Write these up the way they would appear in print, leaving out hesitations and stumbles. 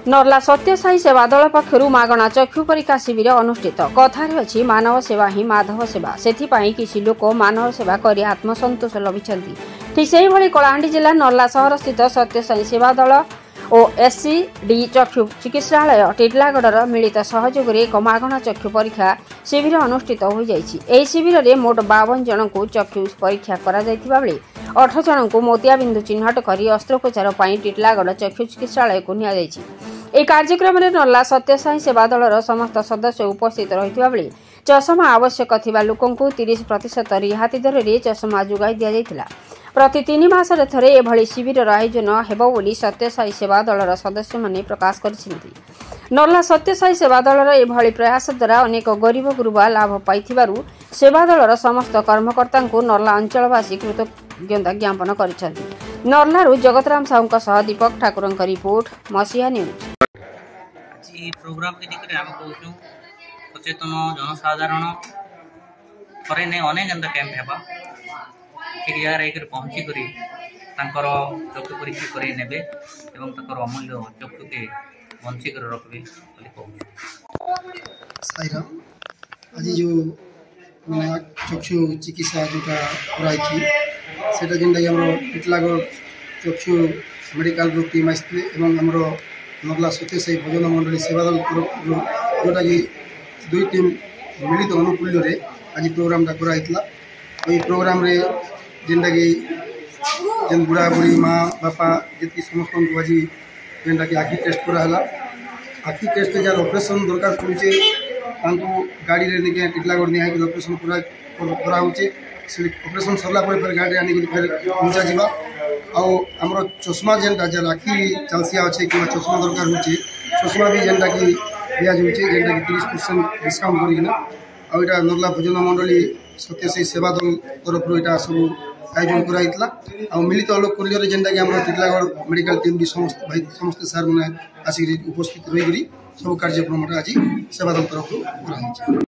नर्ला सत्यसाई सेवा दल पक्षरु मागणा चक्षु परीक्षा शिविर अनुष्ठित। कथारे अछि मानव सेवा ही माधव सेवा। सेथिपाई किछि लोक मानव सेवा करी आत्मसंतोष लभिछन्ति। ठीक सेहि भली कलाहांडी जिल्ला नर्ला सहर स्थित सत्यसाई सेवा दल और एससीडी चक्षु चिकित्सालय टिटलागढ़ मिलित सहयोग में एक मागणा चक्षु परीक्षा शिविर अनुष्ठित हो जाइछि। एही शिविर में मोट 52 जन को चक्षु परीक्षा करा जाइथिबा बेले 18 जन को मोतियाबिंदु चिन्हट करी अस्त्रोपचार पाई टिटलागढ़ चक्षु चिकित्सालय को निया जाइछि। এই कार्यक्रम नर्ला सत्यसाई सेवा दलर समस्त सदस्य उपस्थित रहिथिबा बेले चषमा आवश्यक थिबा लोकंकु 30% रिहाती दर रे चषमा जुगाई दिया जाइथिला। प्रति 3 मासरे थरे एभली शिविर आयोजन हेबो बोली सत्यसाई सेवा दलर सदस्य माने प्रकाश करिसेंति। नर्ला सत्यसाई सेवा दलर एभली प्रयास द्वारा अनेक गरीब गुरुबा लाभ पाइथिबारु सेवा दलर समस्त कर्मकर्ता को नर्ला अंचलवासी कृतज्ञता ज्ञापन करिसेंति। नर्लारु जगतराम साहू सह दीपक ठाकुर रिपोर्ट मसीहा न्यूज। प्रोग्राम के निकरे हम कहूँ सचेतन जनसाधारण थरे ने अनेक एंता कैंप हेबा ठीक जगह एक पहुँची करी तांकर चक्षु परीक्षा करी नेबे एवं तांकर अमूल्य चक्षु के बंची कर रखबे बोली कहूँ। साईराम आज जो मैं चक्षु चिकित्सा जोटा कराई थी सेटा जेनटा हमरो टिटलागढ़ चक्षु मेडिकल टीम आसते एवं हमरो नर्ला सत्यसाई भजन मंडली सेवा दल तरफ जोटा कि 2 टीम मिलित अनुकूल्य रे आज प्रोग्राम टा कराइतला। ओई प्रोग्राम रे जेनटा कि जेन बुढ़ा बुढ़ी माँ बापा जी समस्त को आज जेनटा कि आखि टेस्ट कराला। आखि टेस्ट जार ऑपरेशन दरकार पड़ुचे गाड़ी रे निके टिटलागढ़ निया कि ऑपरेशन करा होचे। से ऑपरेशन सरला पर फिर गाड़ी आनी फिर पहुंचा जीवा आमर चश्मा जेनटा जर आखि चालसिया अच्छे कि चश्मा दरकार होचे चश्मा भी जेनटा कि दिया जाउचे जेनटा कि 30% डिस्काउंट करिना आउटा नर्ला भजन मंडली सत्यसाई सेवा दल तरफ एटा सब आयोजन कराइतला आ मिलित लोक कुल्य जेनटा कि हमर टिटलागढ़ मेडिकल टीम भी समस्त भाई समस्त सर माने आसी उपस्थित रही गरी सब कार्यक्रम आज सेवा दल तरफ कराइछ।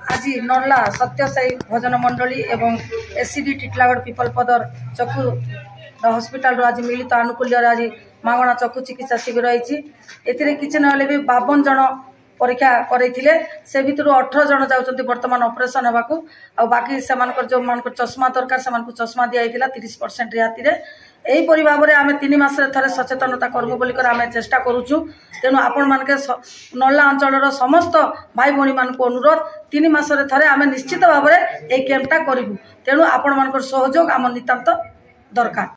आज नर्ला सत्यसाई भजन मंडली एवं एससीडी टिटलागढ़ पीपल पदर चक्षु हॉस्पिटल आज मिलित आनुकूल्य आज मागणा चक्षु चिकित्सा शिविर रही किसी ना भी 52 जन परीक्षा करते से भितर 18 जन जाऊँच बर्तमान ऑपरेशन होगा आ बाकी जो चश्मा दरकार से चश्मा दिया 30% रिहाती यहीपरी भाव में आम 3 मास थे सचेतनता करमु बोलिकर आम चेष्टा करुचु। तेणु आपण मान नर्ला अंचल समस्त भाई भौणी मान अनुरोध 3 मास थे आम निश्चित भाव में यही कैंपटा करूँ। तेणु आपण मान सहयोग आम नितांत दरकार।